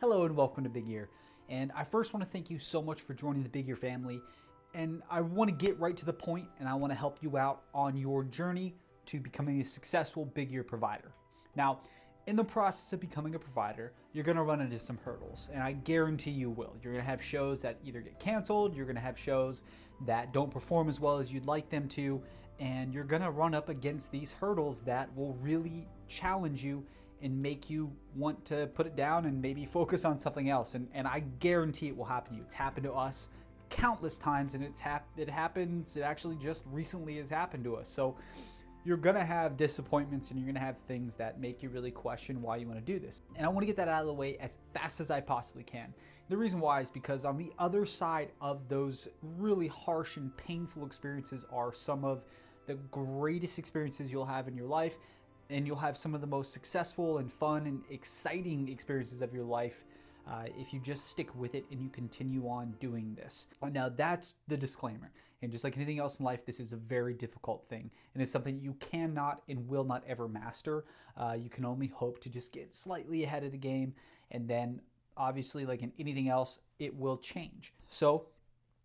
Hello and welcome to Big Ear. And I first want to thank you so much for joining the Big Ear family. And I want to get right to the point, and I want to help you out on your journey to becoming a successful Big Ear provider. Now, in the process of becoming a provider, you're going to run into some hurdles, and I guarantee you will. You're going to have shows that either get canceled, you're going to have shows that don't perform as well as you'd like them to, and you're going to run up against these hurdles that will really challenge you and make you want to put it down and maybe focus on something else. And I guarantee it will happen to you. It's happened to us countless times, and it actually just recently has happened to us. So you're going to have disappointments, and you're going to have things that make you really question why you want to do this. And I want to get that out of the way as fast as I possibly can. The reason why is because on the other side of those really harsh and painful experiences are some of the greatest experiences you'll have in your life, and you'll have some of the most successful and fun and exciting experiences of your life if you just stick with it and you continue on doing this. Now, that's the disclaimer. And just like anything else in life, this is a very difficult thing. And it's something you cannot and will not ever master. You can only hope to just get slightly ahead of the game. And then, obviously, like in anything else, it will change. So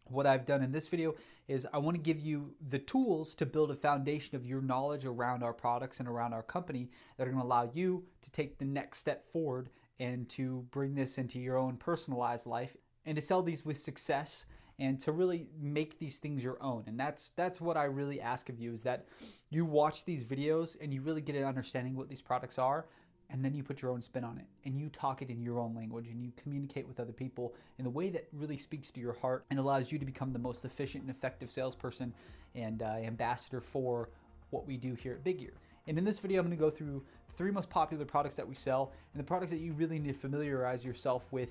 what I've done in this video is I want to give you the tools to build a foundation of your knowledge around our products and around our company that are going to allow you to take the next step forward and to bring this into your own personalized life and to sell these with success and to really make these things your own. And that's what I really ask of you, is that you watch these videos and you really get an understanding of what these products are, and then you put your own spin on it and you talk it in your own language and you communicate with other people in a way that really speaks to your heart and allows you to become the most efficient and effective salesperson and ambassador for what we do here at Big Ear. And in this video, I'm going to go through the 3 most popular products that we sell and the products that you really need to familiarize yourself with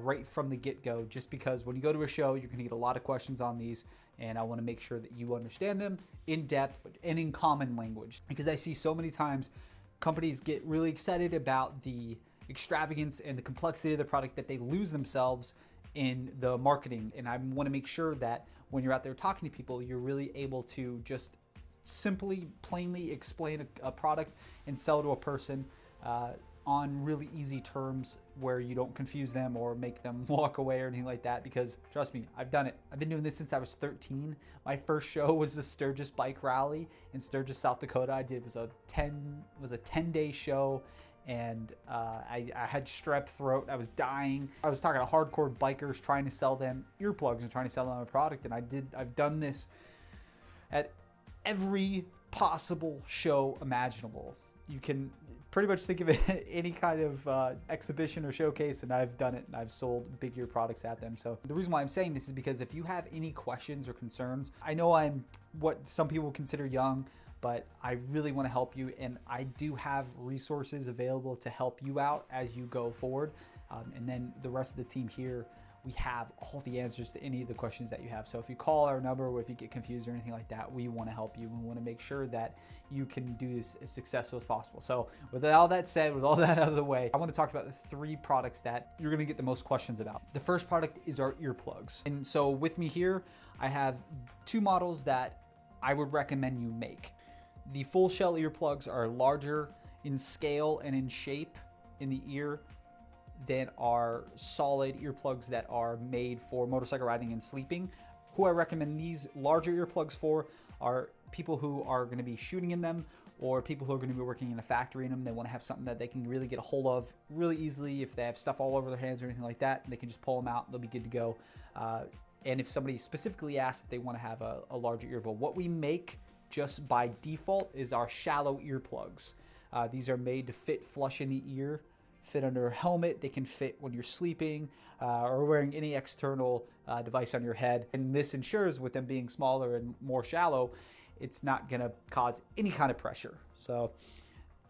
right from the get-go, just because when you go to a show, you're going to get a lot of questions on these, and I want to make sure that you understand them in depth and in common language, because I see so many times companies get really excited about the extravagance and the complexity of the product that they lose themselves in the marketing. And I want to make sure that when you're out there talking to people, you're really able to just simply, plainly explain a product and sell to a person on really easy terms where you don't confuse them or make them walk away or anything like that, because trust me, I've done it. I've been doing this since I was 13. My first show was the Sturgis Bike Rally in Sturgis, South Dakota. It was a 10-day show, and I had strep throat. I was dying. I was talking to hardcore bikers, trying to sell them earplugs and trying to sell them a product, and I've done this at every possible show imaginable. You can pretty much think of it any kind of exhibition or showcase, and I've done it, and I've sold Big Ear products at them. So the reason why I'm saying this is because if you have any questions or concerns, I know I'm what some people consider young, but I really want to help you, and I do have resources available to help you out as you go forward. And then the rest of the team here, we have all the answers to any of the questions that you have. So if you call our number or if you get confused or anything like that, we want to help you. We want to make sure that you can do this as successful as possible. So with all that said, with all that out of the way, I want to talk about the 3 products that you're going to get the most questions about. The first product is our earplugs. And so with me here, I have 2 models that I would recommend you make. The full shell earplugs are larger in scale and in shape in the ear than are solid earplugs that are made for motorcycle riding and sleeping. Who I recommend these larger earplugs for are people who are going to be shooting in them, or people who are going to be working in a factory in them. They want to have something that they can really get a hold of really easily. If they have stuff all over their hands or anything like that, they can just pull them out, they'll be good to go. And if somebody specifically asks if they want to have a larger earbud, what we make just by default is our shallow earplugs. These are made to fit flush in the ear, fit under a helmet. They can fit when you're sleeping or wearing any external device on your head. And this ensures, with them being smaller and more shallow, it's not going to cause any kind of pressure. So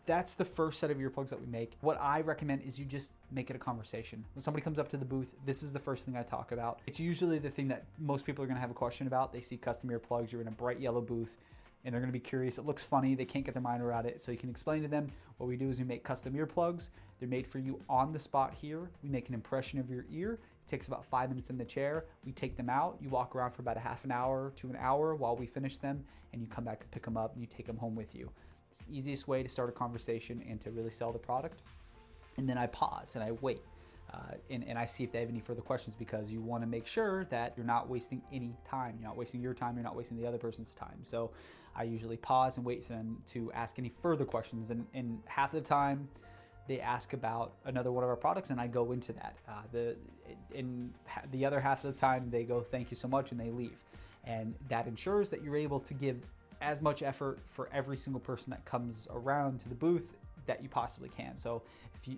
that's the first set of earplugs that we make. What I recommend is you just make it a conversation. When somebody comes up to the booth, this is the first thing I talk about. It's usually the thing that most people are going to have a question about. They see custom earplugs, you're in a bright yellow booth, and they're going to be curious. It looks funny. They can't get their mind around it. So you can explain to them what we do is we make custom earplugs. They're made for you on the spot here. We make an impression of your ear. It takes about 5 minutes in the chair. We take them out. You walk around for about a half an hour to an hour while we finish them, and you come back and pick them up and you take them home with you. It's the easiest way to start a conversation and to really sell the product. And then I pause and I wait. and I see if they have any further questions, because you want to make sure that you're not wasting any time. You're not wasting your time, you're not wasting the other person's time. So I usually pause and wait for them to ask any further questions, and half the time they ask about another one of our products and I go into that. The other half of the time they go, thank you so much, and they leave. And that ensures that you're able to give as much effort for every single person that comes around to the booth that you possibly can. So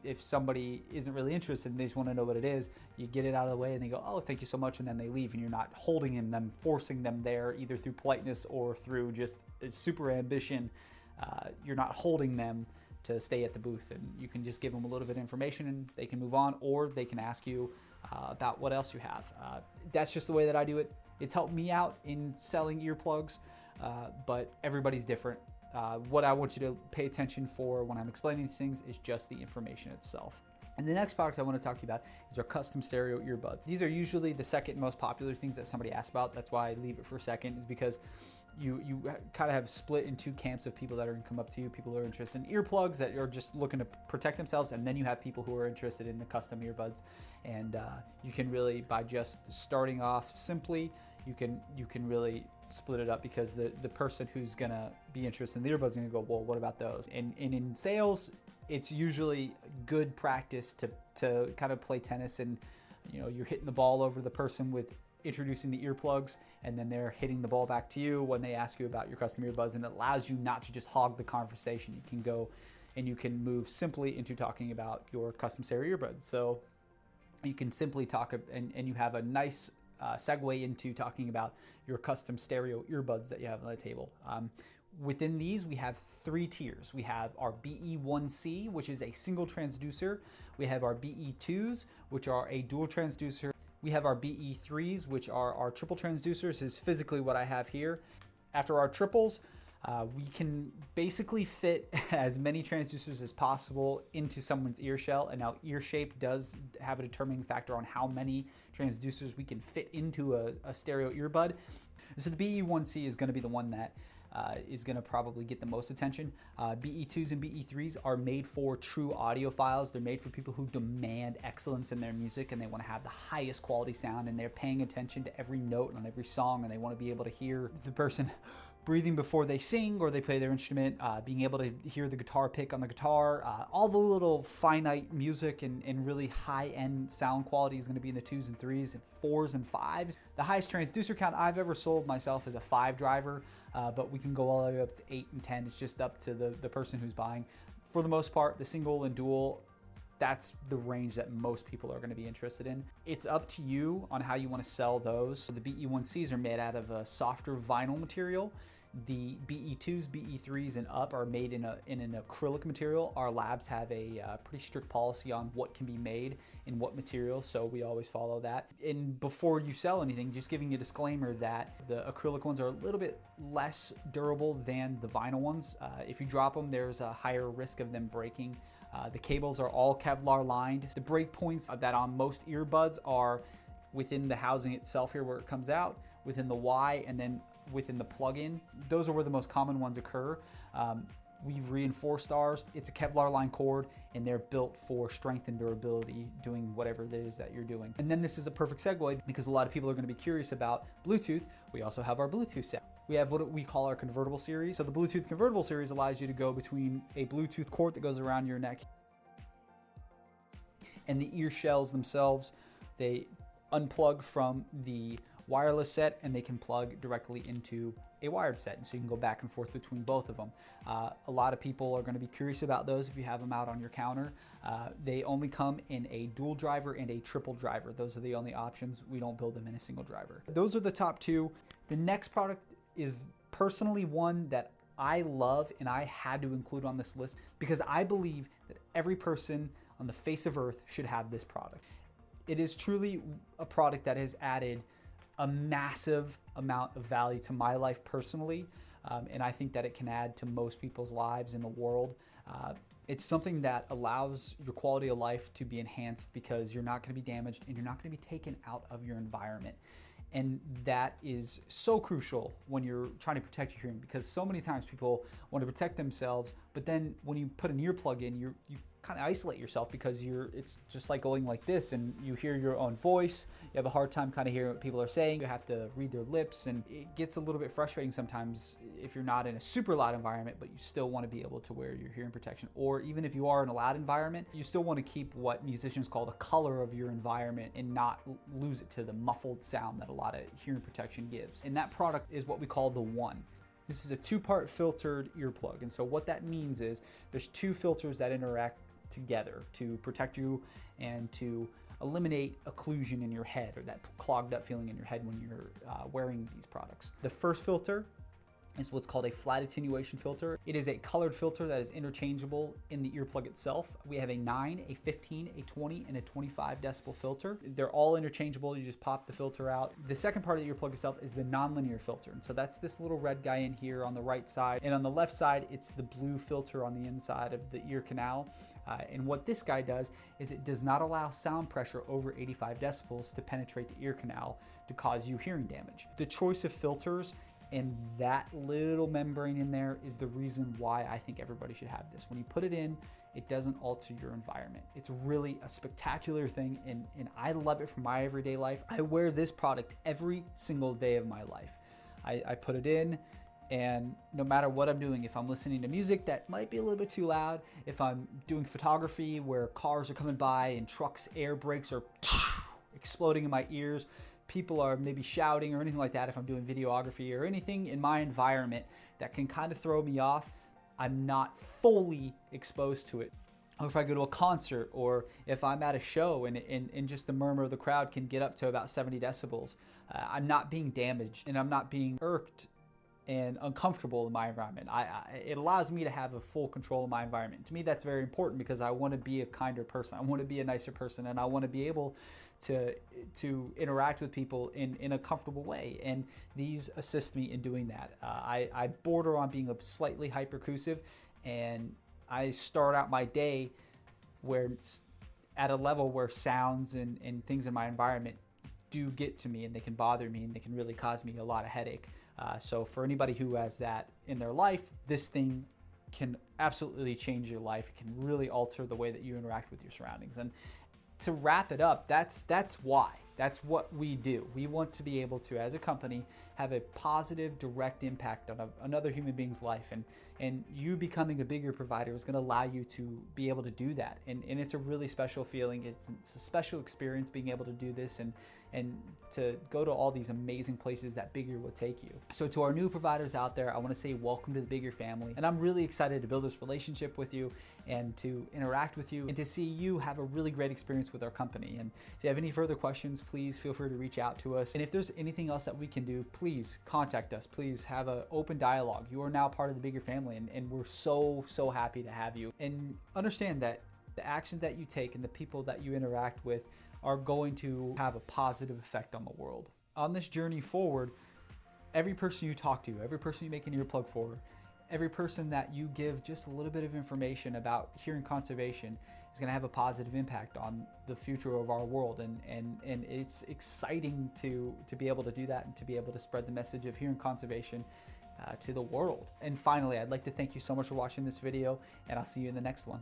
if somebody isn't really interested and they just want to know what it is, you get it out of the way and they go, oh, thank you so much, and then they leave, and you're not holding them, forcing them there, either through politeness or through just super ambition. You're not holding them to stay at the booth, and you can just give them a little bit of information and they can move on, or they can ask you about what else you have. That's just the way that I do it. It's helped me out in selling earplugs, but everybody's different. What I want you to pay attention for when I'm explaining these things is just the information itself. And the next product I want to talk to you about is our custom stereo earbuds. These are usually the second most popular things that somebody asks about. That's why I leave it for a second, is because you kind of have split in two camps of people that are going to come up to you. People who are interested in earplugs that are just looking to protect themselves, and then you have people who are interested in the custom earbuds. And you can really, by just starting off simply, you can really split it up, because the person who's gonna be interested in the earbuds is gonna go, well, what about those? And in sales, it's usually good practice to kind of play tennis, and you're hitting the ball over the person with introducing the earplugs, and then they're hitting the ball back to you when they ask you about your custom earbuds, and it allows you not to just hog the conversation. You can go and you can move simply into talking about your custom stereo earbuds. So you can simply talk, and you have a nice segue into talking about your custom stereo earbuds that you have on the table. Within these, we have three tiers. We have our BE1C, which is a single transducer. We have our BE2s, which are a dual transducer. We have our BE3s, which are our triple transducers. This is physically what I have here. After our triples, we can basically fit as many transducers as possible into someone's ear shell. And now ear shape does have a determining factor on how many transducers we can fit into a stereo earbud. So the BE1C is going to be the one that is going to probably get the most attention. BE2s and BE3s are made for true audiophiles. They're made for people who demand excellence in their music, and they want to have the highest quality sound, and they're paying attention to every note on every song, and they want to be able to hear the person breathing before they sing or they play their instrument, being able to hear the guitar pick on the guitar. All the little finite music and really high-end sound quality is going to be in the 2s and 3s and 4s and 5s. The highest transducer count I've ever sold myself is a 5 driver, but we can go all the way up to 8 and 10. It's just up to the person who's buying. For the most part, the single and dual, that's the range that most people are going to be interested in. It's up to you on how you want to sell those. So the BE1Cs are made out of a softer vinyl material. The BE2s, BE3s, and up are made in an acrylic material. Our labs have a pretty strict policy on what can be made in what material, so we always follow that. And before you sell anything, just giving you a disclaimer that the acrylic ones are a little bit less durable than the vinyl ones. If you drop them, there's a higher risk of them breaking. The cables are all Kevlar lined. The break points that on most earbuds are within the housing itself here where it comes out, within the Y, and then within the plug-in. Those are where the most common ones occur. We've reinforced ours. It's a Kevlar line cord, and they're built for strength and durability, doing whatever it is that you're doing. And then this is a perfect segue, because a lot of people are going to be curious about Bluetooth. We also have our Bluetooth set. We have what we call our convertible series. So the Bluetooth convertible series allows you to go between a Bluetooth cord that goes around your neck and the ear shells themselves. They unplug from the wireless set, and they can plug directly into a wired set, and so you can go back and forth between both of them. A lot of people are going to be curious about those if you have them out on your counter. They only come in a dual driver and a triple driver. Those are the only options. We don't build them in a single driver. Those are the top two. The next product is personally one that I love and I had to include on this list, because I believe that every person on the face of earth should have this product. It is truly a product that has added a massive amount of value to my life personally, and I think that it can add to most people's lives in the world. It's something that allows your quality of life to be enhanced, because you're not going to be damaged and you're not going to be taken out of your environment. And that is so crucial when you're trying to protect your hearing, because so many times people want to protect themselves, but then when you put an earplug in, you kind of isolate yourself because it's just like going like this and you hear your own voice. You have a hard time kind of hearing what people are saying. You have to read their lips, and it gets a little bit frustrating sometimes if you're not in a super loud environment, but you still want to be able to wear your hearing protection. Or even if you are in a loud environment, you still want to keep what musicians call the color of your environment and not lose it to the muffled sound that a lot of hearing protection gives. And that product is what we call the One. This is a 2-part filtered earplug. And so what that means is there's 2 filters that interact together to protect you and to eliminate occlusion in your head, or that clogged up feeling in your head when you're wearing these products. The first filter is what's called a flat attenuation filter. It is a colored filter that is interchangeable in the earplug itself. We have a 9, a 15, a 20, and a 25 decibel filter. They're all interchangeable. You just pop the filter out. The second part of the earplug itself is the nonlinear filter. And so that's this little red guy in here on the right side. And on the left side, it's the blue filter on the inside of the ear canal. And what this guy does is it does not allow sound pressure over 85 decibels to penetrate the ear canal to cause you hearing damage. The choice of filters and that little membrane in there is the reason why I think everybody should have this. When you put it in, it doesn't alter your environment. It's really a spectacular thing, and I love it for my everyday life. I wear this product every single day of my life. I put it in, and no matter what I'm doing, if I'm listening to music that might be a little bit too loud, if I'm doing photography where cars are coming by and trucks' air brakes are exploding in my ears, people are maybe shouting or anything like that, if I'm doing videography or anything in my environment that can kind of throw me off, I'm not fully exposed to it. Or if I go to a concert, or if I'm at a show and just the murmur of the crowd can get up to about 70 decibels, I'm not being damaged and I'm not being irked and uncomfortable in my environment. It allows me to have a full control of my environment. To me, that's very important because I want to be a kinder person. I want to be a nicer person, and I want to be able to interact with people in a comfortable way. And these assist me in doing that. I border on being a slightly hyperacousive, and I start out my day where at a level where sounds and things in my environment do get to me, and they can bother me, and they can really cause me a lot of headache. So for anybody who has that in their life, this thing can absolutely change your life. It can really alter the way that you interact with your surroundings. And to wrap it up, that's why. That's what we do. We want to be able to, as a company, have a positive, direct impact on another human being's life. And you becoming a bigger provider is going to allow you to be able to do that. And it's a really special feeling. It's a special experience being able to do this and to go to all these amazing places that Bigger will take you. So to our new providers out there, I want to say welcome to the Bigger family. And I'm really excited to build this relationship with you and to interact with you and to see you have a really great experience with our company. And if you have any further questions, please feel free to reach out to us. And if there's anything else that we can do, please contact us. Please have an open dialogue. You are now part of the Bigger family, and we're so happy to have you. And understand that the actions that you take and the people that you interact with are going to have a positive effect on the world. On this journey forward, every person you talk to, every person you make an earplug for, every person that you give just a little bit of information about hearing conservation is going to have a positive impact on the future of our world. And it's exciting to be able to do that and to be able to spread the message of hearing conservation to the world. And finally, I'd like to thank you so much for watching this video, and I'll see you in the next one.